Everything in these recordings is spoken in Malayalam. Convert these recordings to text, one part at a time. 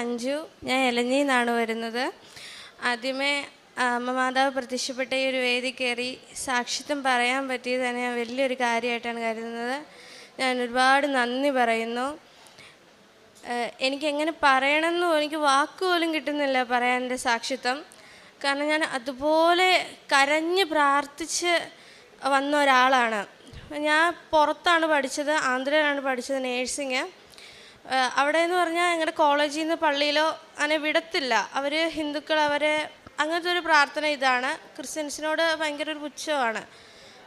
അഞ്ജു. ഞാൻ എലഞ്ഞിയിൽ നിന്നാണ് വരുന്നത്. ആദ്യമേ അമ്മ മാതാവ് പ്രത്യക്ഷപ്പെട്ട ഈ ഒരു വേദി കയറി സാക്ഷിത്വം പറയാൻ പറ്റിയത് തന്നെ ഞാൻ വലിയൊരു കാര്യമായിട്ടാണ് കരുതുന്നത്. ഞാൻ ഒരുപാട് നന്ദി പറയുന്നു. എനിക്കെങ്ങനെ പറയണമെന്നും എനിക്ക് വാക്കുപോലും കിട്ടുന്നില്ല പറയാൻ എൻ്റെ സാക്ഷിത്വം. കാരണം ഞാൻ അതുപോലെ കരഞ്ഞ് പ്രാർത്ഥിച്ച് വന്ന ഒരാളാണ്. ഞാൻ പുറത്താണ് പഠിച്ചത്, ആന്ധ്രയിലാണ് പഠിച്ചത് നേഴ്സിങ്. അവിടെ എന്ന് പറഞ്ഞാൽ ഞങ്ങളുടെ കോളേജിൽ നിന്ന് പള്ളിയിലോ അങ്ങനെ വിടത്തില്ല. അവർ ഹിന്ദുക്കൾ, അവരെ അങ്ങനത്തെ ഒരു പ്രാർത്ഥന ഇതാണ്. ക്രിസ്ത്യൻസിനോട് ഭയങ്കര ഒരു പുച്ഛമാണ്.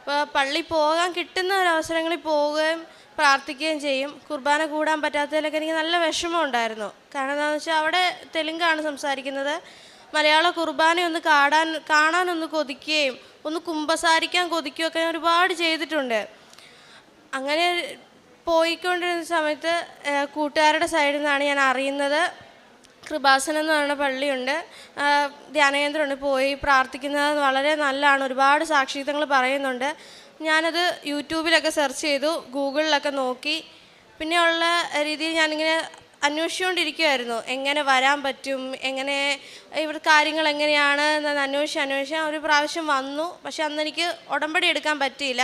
അപ്പോൾ പള്ളി പോകാൻ കിട്ടുന്ന ഒരവസരങ്ങളിൽ പോവുകയും പ്രാർത്ഥിക്കുകയും ചെയ്യും. കുർബാന കൂടാൻ പറ്റാത്തതിലൊക്കെ എനിക്ക് നല്ല വിഷമം ഉണ്ടായിരുന്നു. കാരണം എന്താണെന്ന് വെച്ചാൽ അവിടെ തെലുങ്കാണ് സംസാരിക്കുന്നത്. മലയാള കുർബാനയൊന്ന് കാണാനൊന്ന് കൊതിക്കുകയും ഒന്ന് കുമ്പസാരിക്കാൻ കൊതിക്കുകയൊക്കെ ഞാൻ ഒരുപാട് ചെയ്തിട്ടുണ്ട്. അങ്ങനെ പോയിക്കൊണ്ടിരുന്ന സമയത്ത് കൂട്ടുകാരുടെ സൈഡിൽ നിന്നാണ് ഞാൻ അറിയുന്നത് കൃപാസനം എന്ന് പറയുന്ന പള്ളിയുണ്ട്, ധ്യാനകേന്ദ്രമുണ്ട്. പോയി പ്രാർത്ഥിക്കുന്നത് വളരെ നല്ലതാണ്. ഒരുപാട് സാക്ഷിത്വങ്ങൾ പറയുന്നുണ്ട്. ഞാനത് യൂട്യൂബിലൊക്കെ സെർച്ച് ചെയ്തു, ഗൂഗിളിലൊക്കെ നോക്കി. പിന്നെയുള്ള രീതിയിൽ ഞാനിങ്ങനെ അന്വേഷിച്ചുകൊണ്ടിരിക്കുമായിരുന്നു, എങ്ങനെ വരാൻ പറ്റും, എങ്ങനെ ഇവിടെ കാര്യങ്ങൾ എങ്ങനെയാണ് എന്ന് അന്വേഷിച്ച് ഒരു പ്രാവശ്യം വന്നു. പക്ഷെ അന്ന് എനിക്ക് ഉടമ്പടി എടുക്കാൻ പറ്റിയില്ല.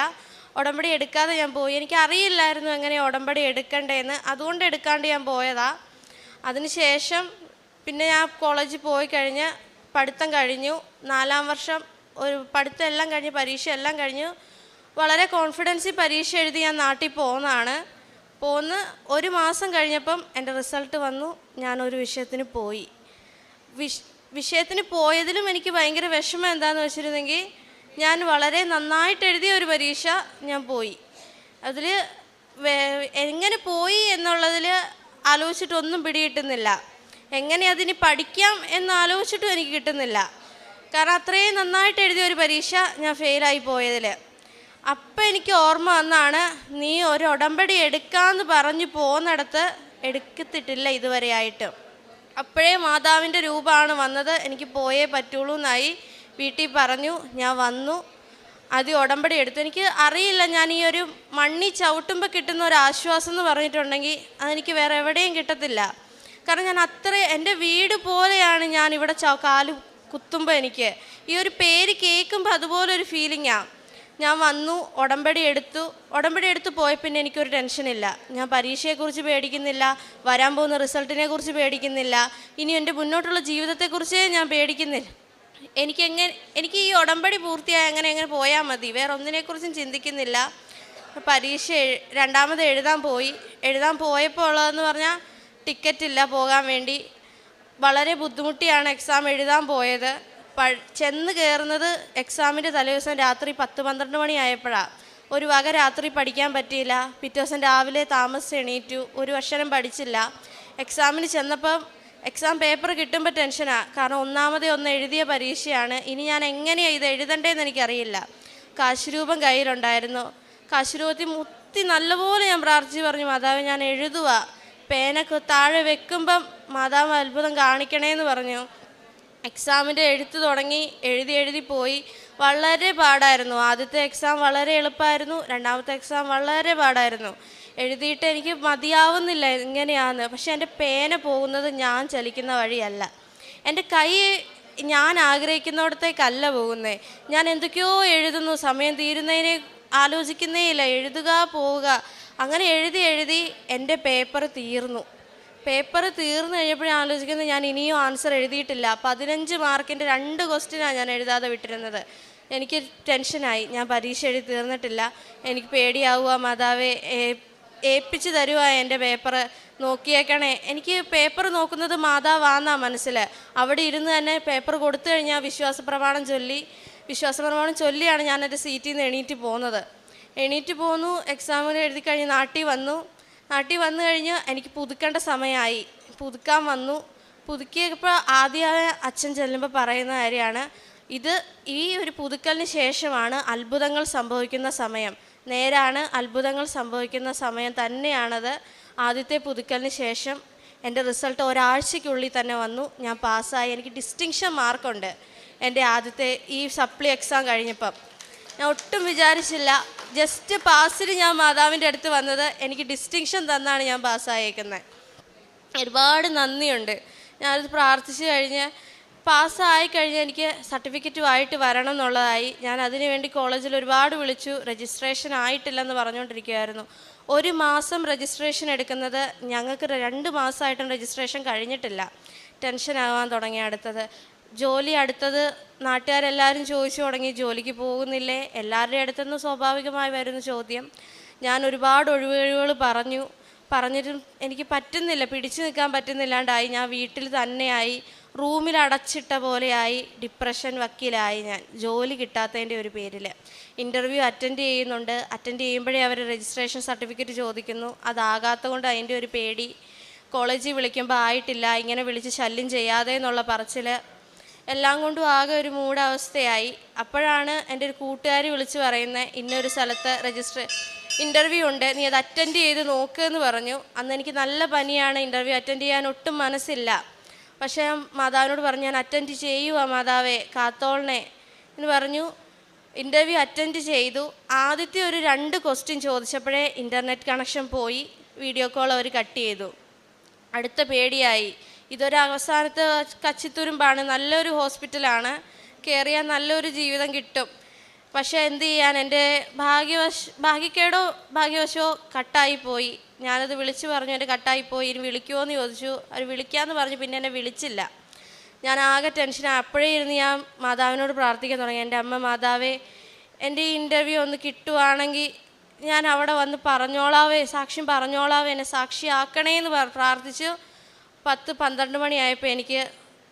ഉടമ്പടി എടുക്കാതെ ഞാൻ പോയി. എനിക്കറിയില്ലായിരുന്നു എങ്ങനെ ഉടമ്പടി എടുക്കണ്ടേന്ന്, അതുകൊണ്ട് എടുക്കാണ്ട് ഞാൻ പോയതാ. അതിനുശേഷം പിന്നെ ഞാൻ കോളേജിൽ പോയി കഴിഞ്ഞ് പഠിത്തം കഴിഞ്ഞു. 4ാം വർഷം ഒരു പഠിത്തം എല്ലാം കഴിഞ്ഞ് പരീക്ഷ എല്ലാം കഴിഞ്ഞു. വളരെ കോൺഫിഡൻസിൽ പരീക്ഷ എഴുതി ഞാൻ നാട്ടിൽ പോന്ന് 1 മാസം കഴിഞ്ഞപ്പം എൻ്റെ റിസൾട്ട് വന്നു. ഞാനൊരു വിഷയത്തിന് പോയി. വിഷയത്തിന് പോയതിലും എനിക്ക് ഭയങ്കര വിഷമം എന്താണെന്ന് വെച്ചിരുന്നെങ്കിൽ, ഞാൻ വളരെ നന്നായിട്ട് എഴുതിയ ഒരു പരീക്ഷ ഞാൻ പോയി. അതിൽ എങ്ങനെ പോയി എന്നുള്ളതിൽ ആലോചിച്ചിട്ടൊന്നും പിടികിട്ടുന്നില്ല. എങ്ങനെ അതിന് പഠിക്കാം എന്നാലോചിച്ചിട്ടും എനിക്ക് കിട്ടുന്നില്ല. കാരണം അത്രയും നന്നായിട്ട് എഴുതിയ ഒരു പരീക്ഷ ഞാൻ ഫെയിലായി പോയതിൽ. അപ്പം എനിക്ക് ഓർമ്മ വന്നാണ്, നീ ഒരു ഉടമ്പടി എടുക്കാമെന്ന് പറഞ്ഞു പോകുന്നിടത്ത് എടുക്കത്തിട്ടില്ല ഇതുവരെയായിട്ട്. അപ്പോഴേ മാതാവിൻ്റെ രൂപമാണ് വന്നത്. എനിക്ക് പോയേ പറ്റുള്ളൂ എന്നായി. വീട്ടിൽ പറഞ്ഞു, ഞാൻ വന്നു. ആദ്യം ഉടമ്പടി എടുത്തു. എനിക്ക് അറിയില്ല, ഞാൻ ഈ ഒരു മണ്ണി ചവിട്ടുമ്പോൾ കിട്ടുന്ന ഒരു ആശ്വാസം എന്ന് പറഞ്ഞിട്ടുണ്ടെങ്കിൽ അതെനിക്ക് വേറെ എവിടെയും കിട്ടത്തില്ല. കാരണം ഞാൻ എൻ്റെ വീട് പോലെയാണ് ഞാൻ ഇവിടെ കാല് കുത്തുമ്പോൾ എനിക്ക് ഈ ഒരു പേര് കേൾക്കുമ്പോൾ അതുപോലൊരു ഫീലിങ്ങാണ്. ഞാൻ വന്നു, ഉടമ്പടി എടുത്തു പോയ പിന്നെ എനിക്കൊരു ടെൻഷനില്ല. ഞാൻ പരീക്ഷയെക്കുറിച്ച് പേടിക്കുന്നില്ല, വരാൻ പോകുന്ന റിസൾട്ടിനെ കുറിച്ച് പേടിക്കുന്നില്ല, ഇനി എൻ്റെ മുന്നോട്ടുള്ള ജീവിതത്തെക്കുറിച്ചേ ഞാൻ പേടിക്കുന്നില്ല. എനിക്ക് ഈ ഉടമ്പടി പൂർത്തിയായി എങ്ങനെ പോയാൽ മതി, വേറെ ഒന്നിനെക്കുറിച്ചും ചിന്തിക്കുന്നില്ല. പരീക്ഷ 2ാമത് എഴുതാൻ പോയപ്പോൾ ഉള്ളതെന്ന് പറഞ്ഞാൽ ടിക്കറ്റില്ല പോകാൻ വേണ്ടി. വളരെ ബുദ്ധിമുട്ടിയാണ് എക്സാം എഴുതാൻ പോയത്. ചെന്ന് കയറുന്നത് എക്സാമിൻ്റെ തലേദിവസം രാത്രി 10-12 മണിയായപ്പോഴാണ്. ഒരു വക രാത്രി പഠിക്കാൻ പറ്റിയില്ല. പിറ്റേ ദിവസം രാവിലെ താമസിച്ച് എണീറ്റു. ഒരു അക്ഷരം പഠിച്ചില്ല. എക്സാമിന് ചെന്നപ്പം എക്സാം പേപ്പർ കിട്ടുമ്പോൾ ടെൻഷനാണ്. കാരണം 1 എഴുതിയ പരീക്ഷയാണ്. ഇനി ഞാൻ എങ്ങനെയാണ് ഇത് എഴുതണ്ടേന്ന് എനിക്കറിയില്ല. കാശുരൂപം കയ്യിലുണ്ടായിരുന്നു. കാശുരൂപത്തിൽ മുത്തി നല്ലപോലെ ഞാൻ പ്രാർത്ഥിച്ച് പറഞ്ഞു, മാതാവ് ഞാൻ എഴുതുക, പേനക്ക് താഴെ വെക്കുമ്പം മാതാവ് അത്ഭുതം കാണിക്കണേന്ന് പറഞ്ഞു. എക്സാമിൻ്റെ എഴുത്ത് തുടങ്ങി. എഴുതി പോയി. വളരെ പാടായിരുന്നു. ആദ്യത്തെ എക്സാം വളരെ എളുപ്പമായിരുന്നു. 2ാമത്തെ എക്സാം വളരെ പാടായിരുന്നു. എഴുതിയിട്ട് എനിക്ക് മതിയാവുന്നില്ല എങ്ങനെയാന്ന്. പക്ഷെ എൻ്റെ പേന പോകുന്നത് ഞാൻ ചലിക്കുന്ന വഴിയല്ല. എൻ്റെ കൈ ഞാൻ ആഗ്രഹിക്കുന്നിടത്തേക്കല്ല പോകുന്നത്. ഞാൻ എന്തൊക്കെയോ എഴുതുന്നു, സമയം തീരുന്നതിനെ ആലോചിക്കുന്നേ ഇല്ല, എഴുതുക പോവുക. അങ്ങനെ എഴുതി എൻ്റെ പേപ്പർ തീർന്നു കഴിഞ്ഞപ്പോഴും ആലോചിക്കുന്നത്, ഞാൻ ഇനിയും ആൻസർ എഴുതിയിട്ടില്ല. 15 മാർക്കിൻ്റെ 2 ക്വസ്റ്റ്യനാണ് ഞാൻ എഴുതാതെ വിട്ടിരുന്നത്. എനിക്ക് ടെൻഷനായി. ഞാൻ പരീക്ഷ എഴുതി തീർന്നിട്ടില്ല, എനിക്ക് പേടിയാവുക, മാതാവേ ഏൽപ്പിച്ച് തരുക എൻ്റെ പേപ്പർ, നോക്കിയേക്കണേ. എനിക്ക് പേപ്പർ നോക്കുന്നത് മാതാവാന്നാ മനസ്സിൽ. അവിടെ ഇരുന്ന് തന്നെ പേപ്പർ കൊടുത്തു കഴിഞ്ഞാൽ വിശ്വാസപ്രമാണം ചൊല്ലിയാണ് ഞാനെൻ്റെ സീറ്റിൽ നിന്ന് എണീറ്റ് പോന്നു. എക്സാമിന് എഴുതി കഴിഞ്ഞ് നാട്ടിൽ വന്നു കഴിഞ്ഞ് എനിക്ക് പുതുക്കേണ്ട സമയമായി. പുതുക്കാൻ വന്നു. പുതുക്കിയപ്പോൾ ആദ്യമായ അച്ഛൻ ചെല്ലുമ്പോൾ പറയുന്ന കാര്യമാണ്, ഈ ഒരു പുതുക്കലിന് ശേഷമാണ് അത്ഭുതങ്ങൾ സംഭവിക്കുന്ന സമയം. നേരാണ്, അത്ഭുതങ്ങൾ സംഭവിക്കുന്ന സമയം തന്നെയാണത്. ആദ്യത്തെ പുതുക്കലിന് ശേഷം എൻ്റെ റിസൾട്ട് ഒരാഴ്ചയ്ക്കുള്ളിൽ തന്നെ വന്നു. ഞാൻ പാസ്സായി. എനിക്ക് ഡിസ്റ്റിങ്ഷൻ മാർക്കുണ്ട് എൻ്റെ ആദ്യത്തെ ഈ സപ്ലി എക്സാം കഴിഞ്ഞപ്പം. ഞാൻ ഒട്ടും വിചാരിച്ചില്ല. ജസ്റ്റ് പാസ്സിന് ഞാൻ മാതാവിൻ്റെ അടുത്ത് വന്നത്, എനിക്ക് ഡിസ്റ്റിങ്ഷൻ തന്നാണ് ഞാൻ പാസ്സായേക്കുന്നത്. ഒരുപാട് നന്ദിയുണ്ട്. ഞാനത് പ്രാർത്ഥിച്ച് കഴിഞ്ഞ് പാസ്സായി കഴിഞ്ഞ് എനിക്ക് സർട്ടിഫിക്കറ്റുമായിട്ട് വരണം എന്നുള്ളതായി. ഞാൻ അതിനു വേണ്ടി കോളേജിൽ ഒരുപാട് വിളിച്ചു. രജിസ്ട്രേഷൻ ആയിട്ടില്ലെന്ന് പറഞ്ഞുകൊണ്ടിരിക്കുകയായിരുന്നു. 1 മാസം രജിസ്ട്രേഷൻ എടുക്കുന്നത് ഞങ്ങൾക്ക് 2 മാസമായിട്ടും രജിസ്ട്രേഷൻ കഴിഞ്ഞിട്ടില്ല. ടെൻഷനാകാൻ തുടങ്ങി. ജോലി അടുത്തത് നാട്ടുകാരെല്ലാവരും ചോദിച്ചു തുടങ്ങി, ജോലിക്ക് പോകുന്നില്ലേ? എല്ലാവരുടെയും അടുത്തുനിന്ന് സ്വാഭാവികമായി വരുന്ന ചോദ്യം. ഞാൻ ഒരുപാട് ഒഴിവുകഴിവുകൾ പറഞ്ഞിട്ടും എനിക്ക് പറ്റുന്നില്ല, പിടിച്ചു നിൽക്കാൻ പറ്റുന്നില്ലാണ്ടായി. ഞാൻ വീട്ടിൽ തന്നെയായി, റൂമിൽ അടച്ചിട്ട പോലെയായി, ഡിപ്രഷൻ വക്കീലായി ഞാൻ, ജോലി കിട്ടാത്തതിൻ്റെ ഒരു പേരിൽ. ഇൻ്റർവ്യൂ അറ്റൻഡ് ചെയ്യുന്നുണ്ട്. അറ്റൻഡ് ചെയ്യുമ്പോഴേ അവർ രജിസ്ട്രേഷൻ സർട്ടിഫിക്കറ്റ് ചോദിക്കുന്നു. അതാകാത്ത കൊണ്ട് അതിൻ്റെ ഒരു പേടി. കോളേജിൽ വിളിക്കുമ്പോൾ ആയിട്ടില്ല, ഇങ്ങനെ വിളിച്ച് ശല്യം ചെയ്യാതെ എന്നുള്ള പറച്ചിൽ, എല്ലാം കൊണ്ടും ആകെ ഒരു മൂടാവസ്ഥയായി. അപ്പോഴാണ് എൻ്റെ ഒരു കൂട്ടുകാരി വിളിച്ച് പറയുന്നത്, ഇന്നൊരു സ്ഥലത്ത് ഇൻ്റർവ്യൂ ഉണ്ട്, നീ അത് അറ്റൻഡ് ചെയ്ത് നോക്കുമെന്ന് പറഞ്ഞു. അന്ന് എനിക്ക് നല്ല പനിയാണ്, ഇൻ്റർവ്യൂ അറ്റൻഡ് ചെയ്യാൻ ഒട്ടും മനസ്സില്ല. പക്ഷേ മാതാവിനോട് പറഞ്ഞു, ഞാൻ അറ്റൻഡ് ചെയ്യുക മാതാവേ, കാത്തോളണേ എന്ന് പറഞ്ഞു. ഇൻ്റർവ്യൂ അറ്റൻഡ് ചെയ്തു. ആദ്യത്തെ ഒരു 2 ക്വസ്റ്റ്യൻ ചോദിച്ചപ്പോഴേ ഇൻ്റർനെറ്റ് കണക്ഷൻ പോയി, വീഡിയോ കോൾ അവർ കട്ട് ചെയ്തു. അടുത്ത പേടിയായി. ഇതൊരു അവസാനത്തെ കച്ചിത്തുരുമ്പാണ്, നല്ലൊരു ഹോസ്പിറ്റലാണ്, കയറിയാൽ നല്ലൊരു ജീവിതം കിട്ടും. പക്ഷേ എന്ത് ചെയ്യാൻ, എൻ്റെ ഭാഗ്യവശോ കട്ടായിപ്പോയി. ഞാനത് വിളിച്ചു പറഞ്ഞു, എൻ്റെ കട്ടായിപ്പോയി, ഇനി വിളിക്കുമോ എന്ന് ചോദിച്ചു. അവർ വിളിക്കാമെന്ന് പറഞ്ഞു, പിന്നെ എന്നെ വിളിച്ചില്ല. ഞാൻ ആകെ ടെൻഷനായി. അപ്പോഴേ ഇരുന്ന് ഞാൻ മാതാവിനോട് പ്രാർത്ഥിക്കാൻ തുടങ്ങി, എൻ്റെ അമ്മ മാതാവേ, എൻ്റെ ഈ ഇൻ്റർവ്യൂ ഒന്ന് കിട്ടുവാണെങ്കിൽ ഞാൻ അവിടെ വന്ന് പറഞ്ഞോളാവേ, സാക്ഷ്യം പറഞ്ഞോളാവേ, എന്നെ സാക്ഷിയാക്കണേ എന്ന് പ്രാർത്ഥിച്ചു. 10-12 മണിയായപ്പോൾ എനിക്ക്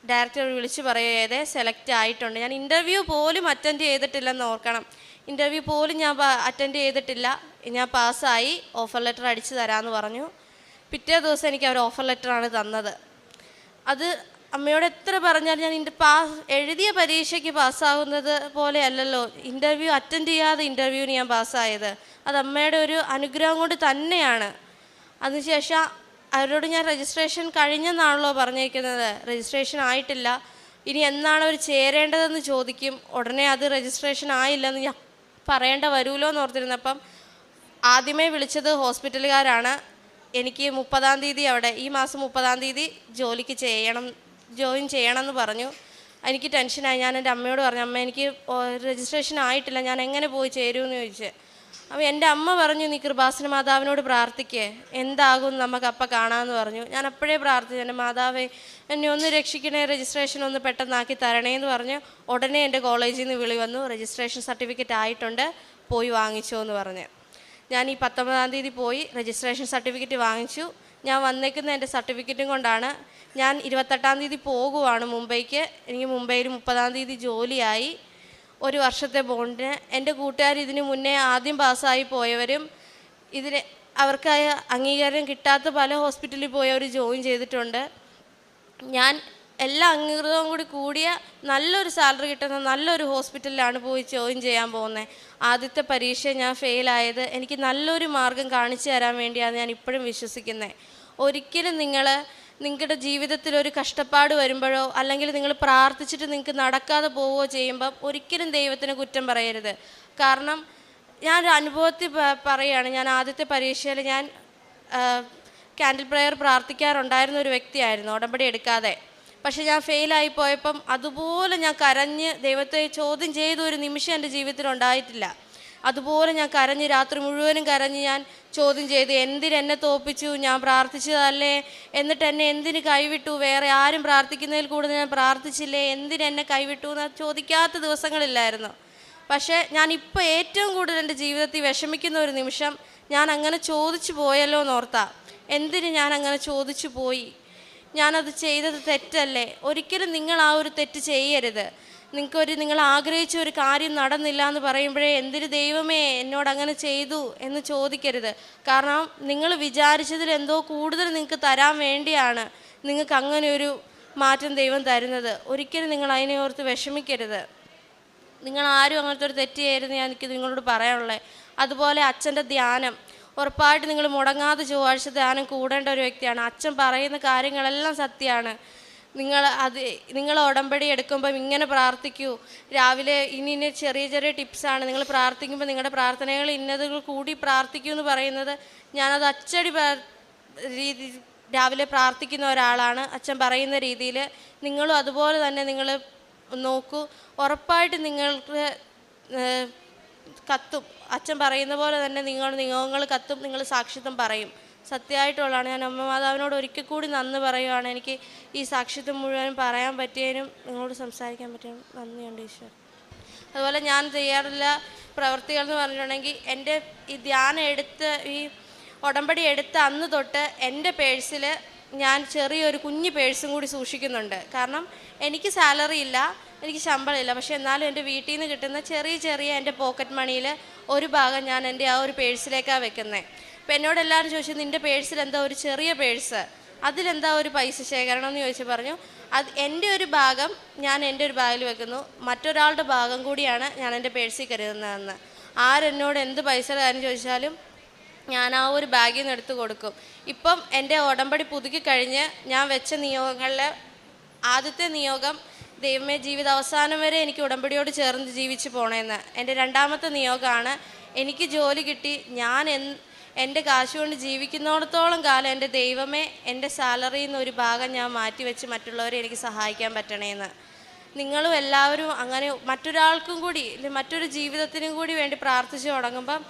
ഡയറക്ടർ വിളിച്ച് പറയുകയെ സെലക്ട് ആയിട്ടുണ്ട്. ഞാൻ ഇൻ്റർവ്യൂ പോലും അറ്റൻഡ് ചെയ്തിട്ടില്ലെന്ന് ഓർക്കണം. ഇൻ്റർവ്യൂ പോലും ഞാൻ അറ്റൻഡ് ചെയ്തിട്ടില്ല. ഞാൻ പാസ്സായി, ഓഫർ ലെറ്റർ അടിച്ചു തരാമെന്ന് പറഞ്ഞു. പിറ്റേ ദിവസം എനിക്ക് അവർ ഓഫർ ലെറ്ററാണ് തന്നത്. അത് അമ്മയോട് എത്ര പറഞ്ഞാലും ഞാൻ എഴുതിയ പരീക്ഷയ്ക്ക് പാസ്സാകുന്നത് പോലെ അല്ലല്ലോ ഇൻ്റർവ്യൂ അറ്റൻഡ് ചെയ്യാതെ ഇൻ്റർവ്യൂവിന് ഞാൻ പാസ്സായത്. അത് അമ്മയുടെ ഒരു അനുഗ്രഹം കൊണ്ട് തന്നെയാണ്. അതിനുശേഷം അവരോട് ഞാൻ രജിസ്ട്രേഷൻ കഴിഞ്ഞെന്നാണല്ലോ പറഞ്ഞിരിക്കുന്നത്, രജിസ്ട്രേഷൻ ആയിട്ടില്ല, ഇനി എന്നാണ് അവർ ചേരേണ്ടതെന്ന് ചോദിക്കും. ഉടനെ അത് രജിസ്ട്രേഷൻ ആയില്ലെന്ന് ഞാൻ പറയേണ്ട വരുമല്ലോ എന്ന് ഓർത്തിരുന്നപ്പം ആദ്യമേ വിളിച്ചത് ഹോസ്പിറ്റലുകാരാണ്. എനിക്ക് 30-ാം തീയതി ഈ മാസം 30-ാം തീയതി ജോയിൻ ചെയ്യണമെന്ന് പറഞ്ഞു. എനിക്ക് ടെൻഷനായി. ഞാൻ എൻ്റെ അമ്മയോട് പറഞ്ഞു, അമ്മ എനിക്ക് രജിസ്ട്രേഷൻ ആയിട്ടില്ല, ഞാൻ എങ്ങനെ പോയി ചേരുമെന്ന് ചോദിച്ച്. അപ്പോൾ എൻ്റെ അമ്മ പറഞ്ഞു, നീ കൃപാസന മാതാവിനോട് പ്രാർത്ഥിക്കേ, എന്താകും നമുക്ക് അപ്പം കാണാമെന്ന് പറഞ്ഞു. ഞാൻ അപ്പോഴേ പ്രാർത്ഥിച്ചു, എൻ്റെ മാതാവേ എന്നെ ഒന്ന് രക്ഷിക്കണേ, രജിസ്ട്രേഷൻ ഒന്ന് പെട്ടെന്നാക്കി തരണേ എന്ന് പറഞ്ഞ് ഉടനെ എൻ്റെ കോളേജിൽ നിന്ന് വിളി വന്നു, രജിസ്ട്രേഷൻ സർട്ടിഫിക്കറ്റ് ആയിട്ടുണ്ട്, പോയി വാങ്ങിച്ചോ എന്ന് പറഞ്ഞ്. ഞാൻ ഈ 19-ാം തീയതി പോയി രജിസ്ട്രേഷൻ സർട്ടിഫിക്കറ്റ് വാങ്ങിച്ചു. ഞാൻ വന്നേക്കുന്ന എൻ്റെ സർട്ടിഫിക്കറ്റും കൊണ്ടാണ്. ഞാൻ 28-ാം തീയതി പോകുവാണ് മുംബൈക്ക്. എനിക്ക് മുംബൈയിൽ 30-ാം തീയതി ജോലിയായി, 1 വർഷത്തെ ബോണ്ടിന്. എൻ്റെ കൂട്ടുകാർ ഇതിനു മുന്നേ ആദ്യം പാസ്സായി പോയവരും അവർക്ക് അംഗീകാരം കിട്ടാത്ത പല ഹോസ്പിറ്റലിൽ പോയവർ ജോയിൻ ചെയ്തിട്ടുണ്ട്. ഞാൻ എല്ലാ അംഗീകൃതവും കൂടിയ നല്ലൊരു സാലറി കിട്ടുന്ന നല്ലൊരു ഹോസ്പിറ്റലിലാണ് പോയി ജോയിൻ ചെയ്യാൻ പോകുന്നത്. ആദ്യത്തെ പരീക്ഷ ഞാൻ ഫെയിലായത് എനിക്ക് നല്ലൊരു മാർഗം കാണിച്ചു തരാൻ വേണ്ടിയാണ് ഞാൻ ഇപ്പോഴും വിശ്വസിക്കുന്നത്. ഒരിക്കലും നിങ്ങളുടെ ജീവിതത്തിൽ ഒരു കഷ്ടപ്പാട് വരുമ്പോഴോ അല്ലെങ്കിൽ നിങ്ങൾ പ്രാർത്ഥിച്ചിട്ട് നിങ്ങൾക്ക് നടക്കാതെ പോവുകയോ ചെയ്യുമ്പം ഒരിക്കലും ദൈവത്തിന് കുറ്റം പറയരുത്. കാരണം ഞാനൊരു അനുഭവത്തിൽ പറയുകയാണ്. ഞാൻ ആദ്യത്തെ പരീക്ഷയിൽ ഞാൻ ക്യാൻഡിൽ പ്രെയർ പ്രാർത്ഥിക്കാറുണ്ടായിരുന്ന ഒരു വ്യക്തിയായിരുന്നു, ഉടമ്പടി എടുക്കാതെ. പക്ഷെ ഞാൻ ഫെയിലായി പോയപ്പം അതുപോലെ ഞാൻ കരഞ്ഞ് ദൈവത്തെ ചോദ്യം ചെയ്ത ഒരു നിമിഷം എൻ്റെ ജീവിതത്തിൽ ഉണ്ടായിട്ടില്ല. അതുപോലെ ഞാൻ കരഞ്ഞ്, രാത്രി മുഴുവനും കരഞ്ഞ് ഞാൻ ചോദ്യം ചെയ്തു, എന്തിനെന്നെ തോൽപ്പിച്ചു, ഞാൻ പ്രാർത്ഥിച്ചതല്ലേ, എന്നിട്ട് എന്നെ എന്തിന് കൈവിട്ടു, വേറെ ആരും പ്രാർത്ഥിക്കുന്നതിൽ കൂടുതൽ ഞാൻ പ്രാർത്ഥിച്ചില്ലേ, എന്തിനെന്നെ കൈവിട്ടു എന്ന് ചോദിക്കാത്ത ദിവസങ്ങളില്ലായിരുന്നു. പക്ഷേ ഞാനിപ്പോൾ ഏറ്റവും കൂടുതൽ എൻ്റെ ജീവിതത്തിൽ വിഷമിക്കുന്ന ഒരു നിമിഷം ഞാൻ അങ്ങനെ ചോദിച്ചു പോയല്ലോ എന്നോർത്താ. എന്തിന് ഞാൻ അങ്ങനെ ചോദിച്ചു പോയി, ഞാനത് ചെയ്തത് തെറ്റല്ലേ? ഒരിക്കലും നിങ്ങൾ ആ ഒരു തെറ്റ് ചെയ്യരുത്. നിങ്ങൾ ആഗ്രഹിച്ച ഒരു കാര്യം നടന്നില്ല എന്ന് പറയുമ്പോഴേ എന്തിന് ദൈവമേ എന്നോട് അങ്ങനെ ചെയ്തു എന്ന് ചോദിക്കരുത്. കാരണം നിങ്ങൾ വിചാരിച്ചതിൽ എന്തോ കൂടുതൽ നിങ്ങൾക്ക് തരാൻ വേണ്ടിയാണ് നിങ്ങൾക്ക് അങ്ങനെ ഒരു മാറ്റം ദൈവം തരുന്നത്. ഒരിക്കലും നിങ്ങൾ അതിനെ ഓർത്ത് വിഷമിക്കരുത്. നിങ്ങൾ ആരും അങ്ങനത്തെ ഒരു തെറ്റ് ചെയ്യരുത് എനിക്ക് നിങ്ങളോട് പറയാനുള്ളത്. അതുപോലെ അച്ഛൻ്റെ ധ്യാനം ഉറപ്പായിട്ട് നിങ്ങൾ മുടങ്ങാതെ ചൊവ്വാഴ്ച ധ്യാനം കൂടേണ്ട ഒരു വ്യക്തിയാണ്. അച്ഛൻ പറയുന്ന കാര്യങ്ങളെല്ലാം സത്യമാണ്. നിങ്ങൾ ഉടമ്പടി എടുക്കുമ്പം ഇങ്ങനെ പ്രാർത്ഥിക്കൂ, രാവിലെ ഇന്ന ചെറിയ ചെറിയ ടിപ്സാണ്, നിങ്ങൾ പ്രാർത്ഥിക്കുമ്പോൾ നിങ്ങളുടെ പ്രാർത്ഥനകൾ ഇന്നതുകൾ കൂടി പ്രാർത്ഥിക്കൂ എന്ന് പറയുന്നത് ഞാനത് അച്ചടി രാവിലെ പ്രാർത്ഥിക്കുന്ന ഒരാളാണ്. അച്ഛൻ പറയുന്ന രീതിയിൽ നിങ്ങളും അതുപോലെ തന്നെ നിങ്ങൾ നോക്കൂ. ഉറപ്പായിട്ട് നിങ്ങൾക്ക് കത്തും. അച്ഛൻ പറയുന്ന പോലെ തന്നെ നിയോഗങ്ങൾ കത്തും. നിങ്ങൾ സാക്ഷ്യത്വം പറയും. സത്യമായിട്ടുള്ളതാണ്. ഞാൻ അമ്മ മാതാവിനോട് ഒരിക്കൽ കൂടി നന്ദി പറയുകയാണ്. എനിക്ക് ഈ സാക്ഷ്യത്വം മുഴുവൻ പറയാൻ പറ്റിയതിനും നിങ്ങളോട് സംസാരിക്കാൻ പറ്റിയതിനും നന്ദിയുണ്ട് ഈശ്വർ. അതുപോലെ ഞാൻ ചെയ്യാറുള്ള പ്രവൃത്തികൾ എന്ന് പറഞ്ഞിട്ടുണ്ടെങ്കിൽ, എൻ്റെ ഈ ധ്യാനം എടുത്ത് ഈ ഉടമ്പടി എടുത്ത അന്ന് തൊട്ട് എൻ്റെ പേഴ്സിൽ ഞാൻ ചെറിയൊരു കുഞ്ഞു പേഴ്സും കൂടി സൂക്ഷിക്കുന്നുണ്ട്. കാരണം എനിക്ക് സാലറി ഇല്ല, എനിക്ക് ശമ്പളമില്ല. പക്ഷെ എന്നാലും എൻ്റെ വീട്ടിൽ നിന്ന് കിട്ടുന്ന ചെറിയ എൻ്റെ പോക്കറ്റ് മണിയിൽ ഒരു ഭാഗം ഞാൻ എൻ്റെ ആ ഒരു പേഴ്സിലേക്കാണ് വെക്കുന്നത്. അപ്പോൾ എന്നോട് എല്ലാവരും ചോദിച്ചു, നിൻ്റെ പേഴ്സിൽ എന്താ ഒരു ചെറിയ പേഴ്സ്, അതിലെന്താ ഒരു പൈസ ശേഖരണം എന്ന് ചോദിച്ചു. പറഞ്ഞു, അത് എൻ്റെ ഒരു ഭാഗം ഞാൻ എൻ്റെ ഒരു ബാഗിൽ വെക്കുന്നു, മറ്റൊരാളുടെ ഭാഗം കൂടിയാണ് ഞാൻ എൻ്റെ പേഴ്സിൽ കരുതുന്നതെന്ന്. ആരെന്നോട് എന്ത് പൈസ കാര്യം ചോദിച്ചാലും ഞാൻ ആ ഒരു ബാഗിൽ നിന്ന് എടുത്ത് കൊടുക്കും. ഇപ്പം എൻ്റെ ഉടമ്പടി പുതുക്കി കഴിഞ്ഞ് ഞാൻ വെച്ച നിയോഗങ്ങളിലെ ആദ്യത്തെ നിയോഗം, ദൈവമേ ജീവിത അവസാനം വരെ എനിക്ക് ഉടമ്പടിയോട് ചേർന്ന് ജീവിച്ച് പോകണമെന്ന്. എൻ്റെ രണ്ടാമത്തെ നിയോഗമാണ്, എനിക്ക് ജോലി കിട്ടി ഞാൻ എൻ്റെ കാശ് കൊണ്ട് ജീവിക്കുന്നിടത്തോളം കാലം എൻ്റെ ദൈവമേ എൻ്റെ സാലറിയിൽ നിന്ന് ഒരു ഭാഗം ഞാൻ മാറ്റി വെച്ച് മറ്റുള്ളവരെ എനിക്ക് സഹായിക്കാൻ പറ്റണേന്ന്. നിങ്ങളും എല്ലാവരും അങ്ങനെ മറ്റൊരാൾക്കും കൂടി മറ്റൊരു ജീവിതത്തിനും കൂടി വേണ്ടി പ്രാർത്ഥിച്ച് തുടങ്ങുമ്പം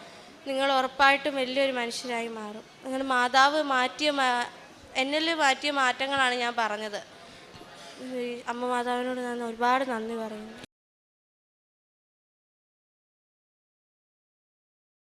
നിങ്ങൾ ഉറപ്പായിട്ടും വലിയൊരു മനുഷ്യരായി മാറും. അങ്ങനെ മാതാവ് എന്നിൽ മാറ്റിയ മാറ്റങ്ങളാണ് ഞാൻ പറഞ്ഞത്. അമ്മ മാതാവിനോട് ഞാൻ ഒരുപാട് നന്ദി പറയുന്നു.